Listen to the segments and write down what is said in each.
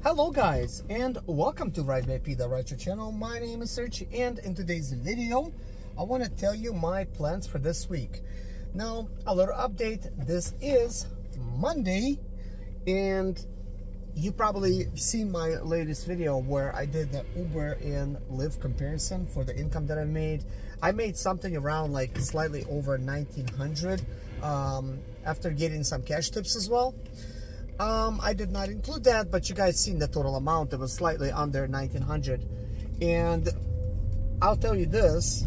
Hello guys, and welcome to Ride by P, the Retro channel. My name is Serge, and in today's video I want to tell you my plans for this week. Now, a little update. This is Monday, and you probably seen my latest video where I did the Uber and Lyft comparison for the income that I made. I made something around like slightly over 1900 after getting some cash tips as well. I did not include that, but you guys seen the total amount. It was slightly under 1900. And I'll tell you this,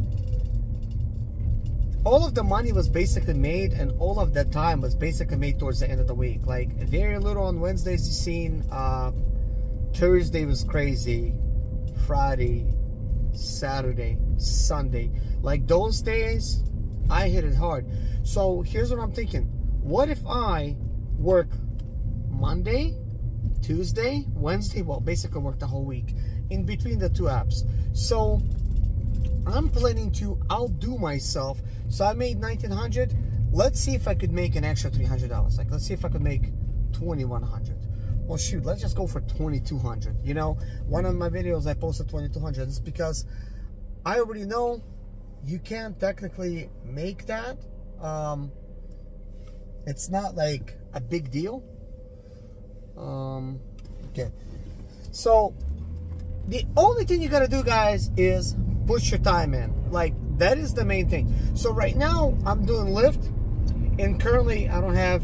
all of the money was basically made, and all of that time was basically made towards the end of the week. Like very little on Wednesdays you seen. Thursday was crazy, Friday, Saturday, Sunday, like those days I hit it hard. So here's what I'm thinking. What if I work Monday, Tuesday, Wednesday, well, basically work the whole week in between the two apps? So I'm planning to outdo myself. So I made 1900. Let's see if I could make an extra $300. Like, let's see if I could make 2100. Well, shoot, let's just go for 2200. You know, one of my videos I posted 2200. It's because I already know you can't technically make that. It's not like a big deal. Okay, so the only thing you gotta do, guys, is push your time in. Like, that is the main thing. So right now I'm doing Lyft, and currently I don't have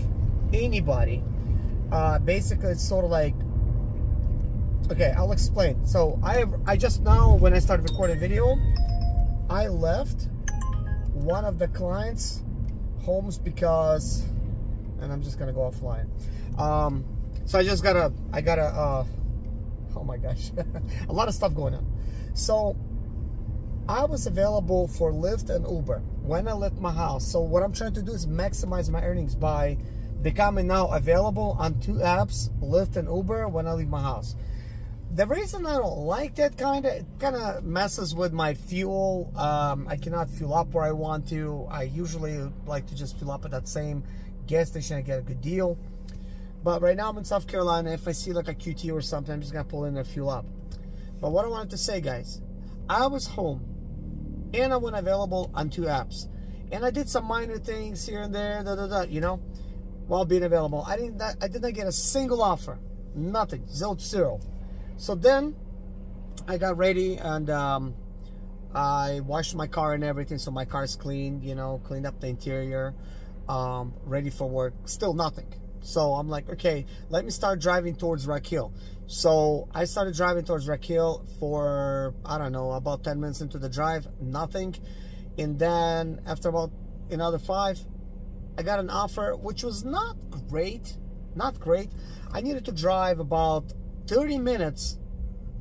anybody. Basically it's sort of like, okay, I'll explain. So I just now, when I started recording video, I left one of the clients' homes because, and I'm just gonna go offline. So I gotta, oh my gosh, a lot of stuff going on. So I was available for Lyft and Uber when I left my house. So what I'm trying to do is maximize my earnings by becoming now available on two apps, Lyft and Uber, when I leave my house. The reason I don't like that it kind of messes with my fuel. I cannot fuel up where I want to. I usually like to just fill up at that same gas station and get a good deal. But right now I'm in South Carolina. If I see like a QT or something, I'm just gonna pull in there, fuel up. But what I wanted to say, guys, I was home and I went available on two apps, and I did some minor things here and there, you know, while being available. I did not get a single offer, nothing, zero. So then I got ready, and I washed my car and everything, so my car's clean, you know, cleaned up the interior, ready for work. Still nothing. So I'm like, okay, let me start driving towards Rock Hill. So I started driving towards Rock Hill for, I don't know, about 10 minutes into the drive, nothing. And then after about another 5, I got an offer, which was not great. I needed to drive about 30 minutes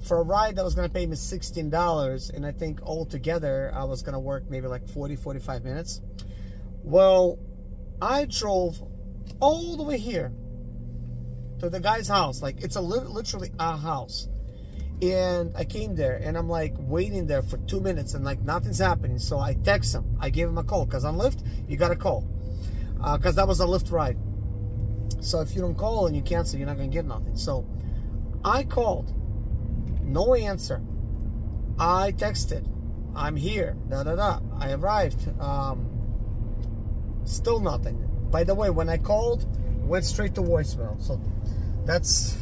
for a ride that was going to pay me $16. And I think altogether I was going to work maybe like 40-45 minutes. Well, I drove all the way here to the guy's house. Like, it's literally a house, and I came there and I'm like waiting there for 2 minutes, and like nothing's happening. So I text him, I gave him a call, because on Lyft you gotta call, because that was a Lyft ride. So if you don't call and you cancel, you're not gonna get nothing. So I called, no answer. I texted, I'm here, I arrived, still nothing. By the way, when I called, went straight to voicemail. So that's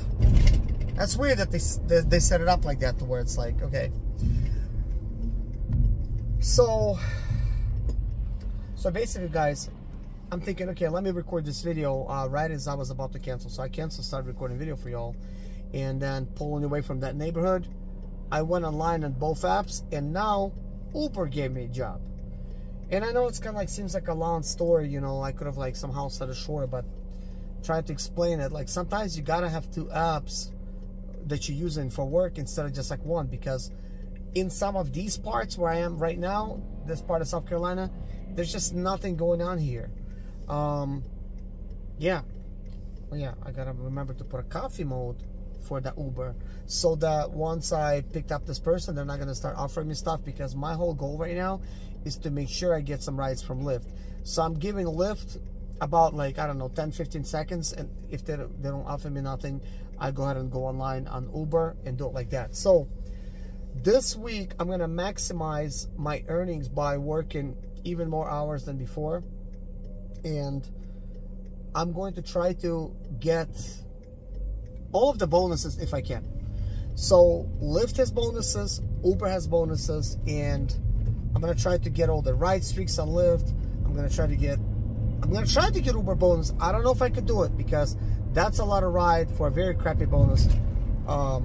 weird that they set it up like that, to where it's like, okay. So basically, guys, I'm thinking, okay, let me record this video right as I was about to cancel. So I canceled, started recording video for y'all, and then pulling away from that neighborhood, I went online on both apps, and now Uber gave me a job. And I know it's kind of like, seems like a long story, you know, I could have like somehow said it shorter, but trying to explain it, like sometimes you gotta have two apps that you're using for work instead of just like one, because in some of these parts where I am right now, this part of South Carolina, there's just nothing going on here. Yeah, I gotta remember to put a coffee mode for the Uber, so that once I picked up this person, they're not gonna start offering me stuff, because my whole goal right now is to make sure I get some rides from Lyft. So I'm giving Lyft about like, I don't know, 10-15 seconds, and if they don't offer me nothing, I go ahead and go online on Uber and do it like that. So this week, I'm going to maximize my earnings by working even more hours than before. And I'm going to try to get all of the bonuses if I can. So Lyft has bonuses, Uber has bonuses, and I'm going to try to get all the ride streaks on Lyft. I'm going to try to get Uber bonus. I don't know if I could do it because that's a lot of ride for a very crappy bonus. I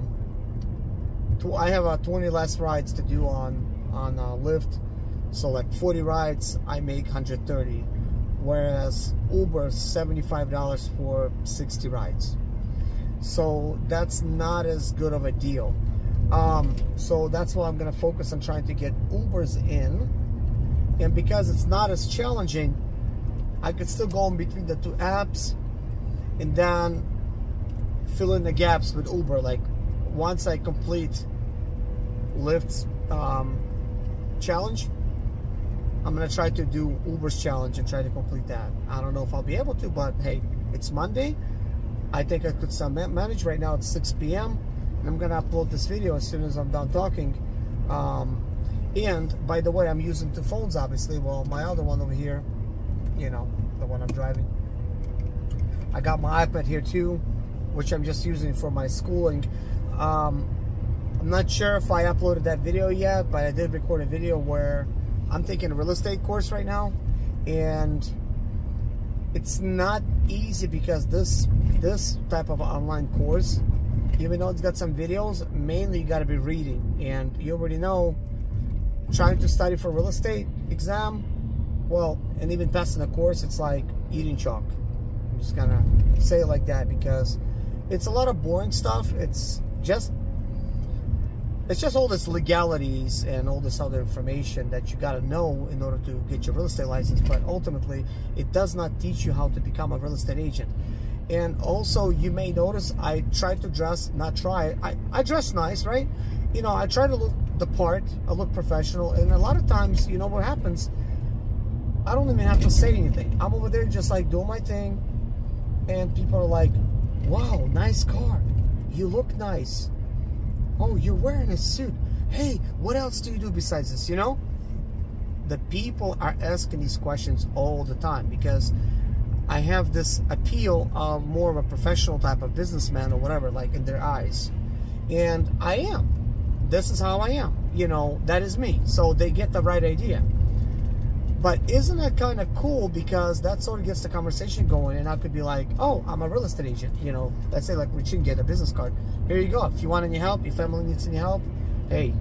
have 20 less rides to do on Lyft, so like 40 rides I make 130, whereas Uber is $75 for 60 rides. So that's not as good of a deal. So that's why I'm gonna focus on trying to get Ubers in, and because it's not as challenging, I could still go in between the two apps and then fill in the gaps with Uber. Like once I complete Lyft's challenge, I'm gonna try to do Uber's challenge and try to complete that. I don't know if I'll be able to, but hey, it's Monday. I think I could still manage. Right now it's 6 p.m. and I'm gonna upload this video as soon as I'm done talking. And by the way, I'm using two phones, obviously. Well, my other one over here, you know, the one I'm driving. I got my iPad here too, which I'm just using for my schooling. I'm not sure if I uploaded that video yet, but I did record a video where I'm taking a real estate course right now, and it's not easy because this type of online course, even though it's got some videos, mainly you got to be reading. And you already know, trying to study for real estate exam, well, and even passing a course, it's like eating chalk. I'm just gonna say it like that because it's a lot of boring stuff. It's just all this legalities and all this other information that you got to know in order to get your real estate license. But ultimately, it does not teach you how to become a real estate agent. And also, you may notice I try to dress, I dress nice, right? You know, I try to look the part, I look professional. And a lot of times, you know what happens? I don't even have to say anything. I'm over there just like doing my thing. And people are like, wow, nice car. You look nice. Oh, you're wearing a suit. Hey, what else do you do besides this? You know, the people are asking these questions all the time because I have this appeal of more of a professional type of businessman or whatever, like in their eyes. And I am. This is how I am. You know, that is me. So they get the right idea. But isn't that kind of cool? Because that sort of gets the conversation going, and I could be like, oh, I'm a real estate agent. You know, let's say like we shouldn't get a business card. Here you go. If you want any help, your family needs any help, hey,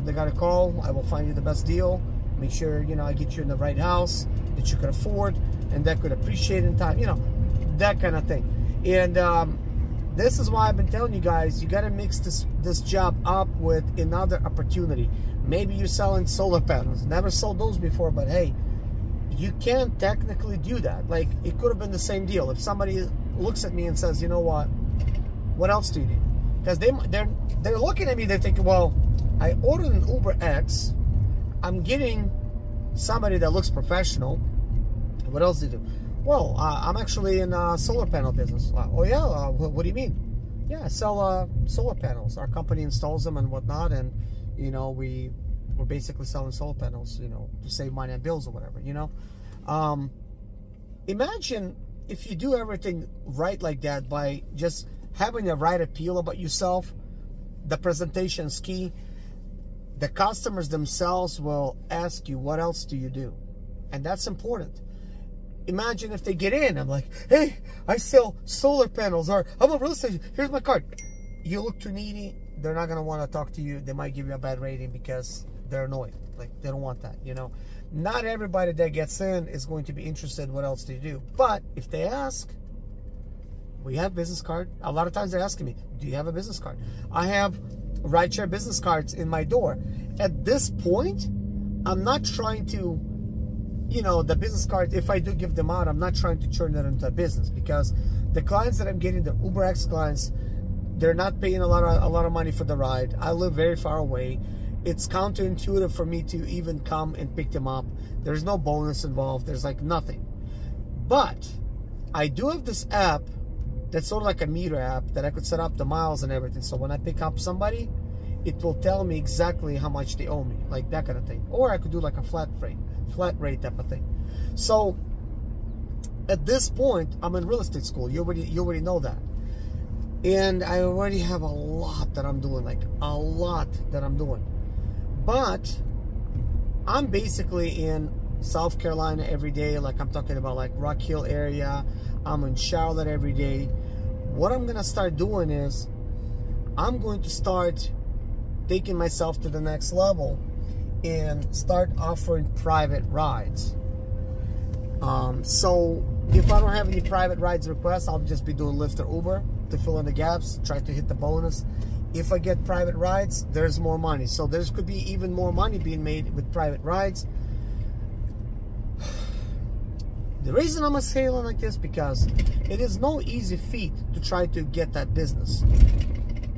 they got a call. I will find you the best deal. Make sure, you know, I get you in the right house that you can afford and that could appreciate in time. You know, that kind of thing. And this is why I've been telling you guys, you got to mix this job up with another opportunity. Maybe you're selling solar panels. Never sold those before, but hey, you can technically do that. Like, it could have been the same deal. If somebody looks at me and says, you know what else do you need? Because they're looking at me, they're thinking, well, I ordered an Uber X. I'm getting somebody that looks professional. What else do you do? Well, I'm actually in solar panel business. Oh yeah, what do you mean? Yeah, I sell solar panels. Our company installs them and whatnot, and you know, we're basically selling solar panels, you know, to save money on bills or whatever, you know. Imagine if you do everything right like that by just having the right appeal about yourself. The presentation is key. The customers themselves will ask you, what else do you do? And that's important. Imagine if they get in, I'm like, hey, I sell solar panels, or I'm a real estate agent, here's my card. You look too needy, they're not going to want to talk to you. They might give you a bad rating because they're annoyed. Like, they don't want that, you know. Not everybody that gets in is going to be interested in what else do you do. But if they ask, we have business card. A lot of times they're asking me, do you have a business card? I have rideshare business cards in my door. At this point, I'm not trying to, you know, the business card, if I do give them out, I'm not trying to turn that into a business, because the clients that I'm getting, the UberX clients, they're not paying a lot of money for the ride. I live very far away. It's counterintuitive for me to even come and pick them up. There's no bonus involved. There's like nothing. But I do have this app that's sort of like a meter app that I could set up the miles and everything. So when I pick up somebody, it will tell me exactly how much they owe me, like that kind of thing. Or I could do like a flat rate type of thing. So at this point, I'm in real estate school. You already know that. And I already have a lot that I'm doing, like a lot that I'm doing. But I'm basically in South Carolina every day. Like I'm talking about like Rock Hill area. I'm in Charlotte every day. What I'm gonna start doing is I'm going to start taking myself to the next level and start offering private rides. So if I don't have any private rides requests, I'll just be doing Lyft or Uber to fill in the gaps, try to hit the bonus. If I get private rides, there's more money. So there could be even more money being made with private rides. The reason I'm scaling like this, because it is no easy feat to try to get that business.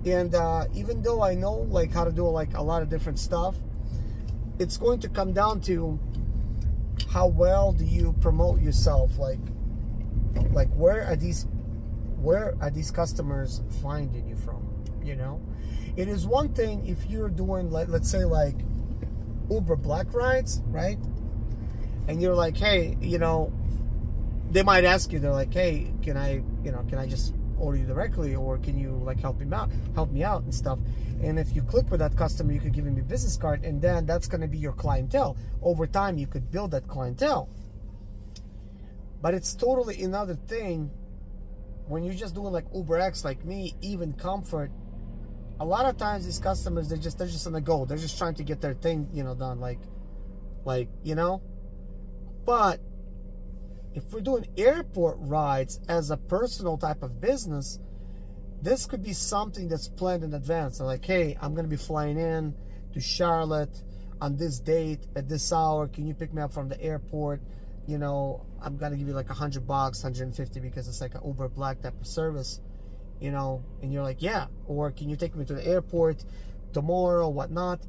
And even though I know like how to do like a lot of different stuff, it's going to come down to how well do you promote yourself. Like where are these customers finding you from? You know, it is one thing if you're doing like, let's say like Uber Black rides, right? And you're like, hey, you know, they might ask you, they're like, hey, can I just order you directly, or can you like help me out and stuff? And if you click with that customer, you could give him a business card, and then that's going to be your clientele. Over time, you could build that clientele. But it's totally another thing when you're just doing like UberX, like me, even Comfort. A lot of times these customers, they're just on the go. They're just trying to get their thing, you know, done, like you know. But if we're doing airport rides as a personal type of business, this could be something that's planned in advance. So like, hey, I'm going to be flying in to Charlotte on this date at this hour. Can you pick me up from the airport? You know, I'm going to give you like $100, $150, because it's like an Uber Black type of service, you know. And you're like, yeah. Or can you take me to the airport tomorrow, whatnot?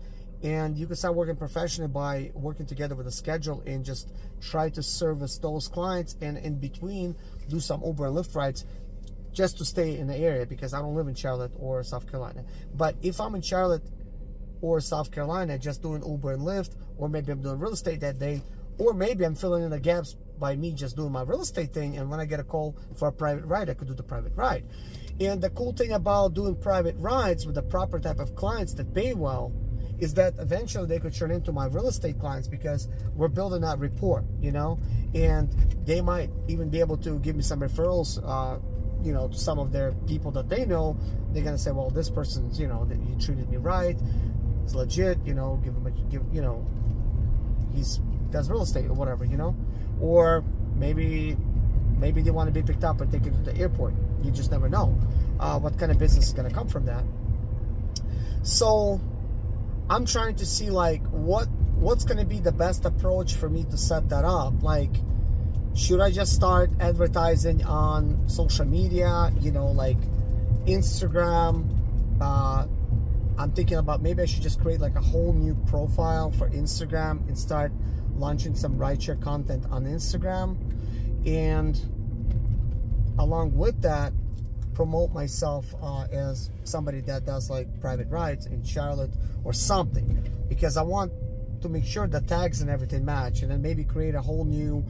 And you can start working professionally by working together with a schedule and just try to service those clients, and in between do some Uber and Lyft rides just to stay in the area, because I don't live in Charlotte or South Carolina. But if I'm in Charlotte or South Carolina just doing Uber and Lyft, or maybe I'm doing real estate that day, or maybe I'm filling in the gaps by me just doing my real estate thing, and when I get a call for a private ride, I could do the private ride. And the cool thing about doing private rides with the proper type of clients that pay well is that eventually they could turn into my real estate clients, because we're building that rapport, you know. And they might even be able to give me some referrals, you know, to some of their people that they know. They're gonna say, well, this person's, you know, that he treated me right, it's legit, you know, you know, he's does real estate or whatever, you know. Or maybe they want to be picked up and taken to the airport. You just never know what kind of business is gonna come from that. So I'm trying to see like what's going to be the best approach for me to set that up. Like, should I just start advertising on social media, you know, like Instagram? I'm thinking about maybe I should just create like a whole new profile for Instagram and start launching some rideshare content on Instagram, and along with that, promote myself as somebody that does like private rides in Charlotte or something, because I want to make sure the tags and everything match, and then maybe create a whole new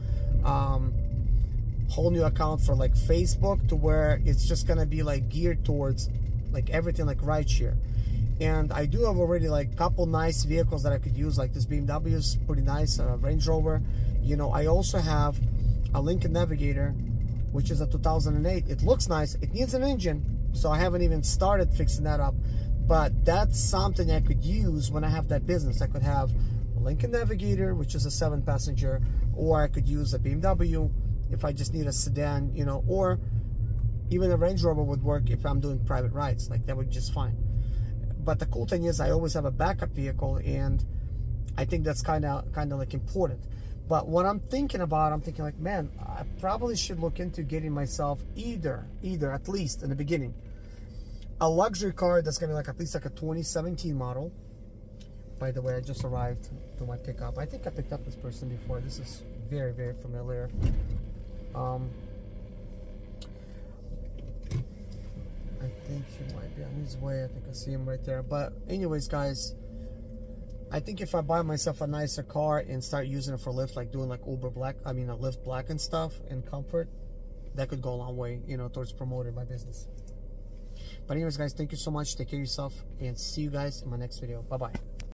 account for like Facebook, to where it's just gonna be like geared towards like everything like rideshare. And I do have already like a couple nice vehicles that I could use, like this BMW is pretty nice, Range Rover. You know, I also have a Lincoln Navigator, which is a 2008. It looks nice. It needs an engine, so I haven't even started fixing that up. But that's something I could use when I have that business. I could have a Lincoln Navigator, which is a 7-passenger, or I could use a BMW if I just need a sedan, you know, or even a Range Rover would work if I'm doing private rides. Like, that would just fine. But the cool thing is I always have a backup vehicle, and I think that's kind of like important. But what I'm thinking about, I'm thinking like, man, I probably should look into getting myself either at least in the beginning, a luxury car that's gonna be like at least like a 2017 model. By the way, I just arrived to my pickup. I think I picked up this person before. This is very, very familiar. I think he might be on his way. I think I see him right there. But anyways, guys, I think if I buy myself a nicer car and start using it for Lyft, like doing like Uber Black, I mean a Lyft Black and stuff, and comfort, that could go a long way, you know, towards promoting my business. But anyways, guys, thank you so much. Take care of yourself, and see you guys in my next video. Bye-bye.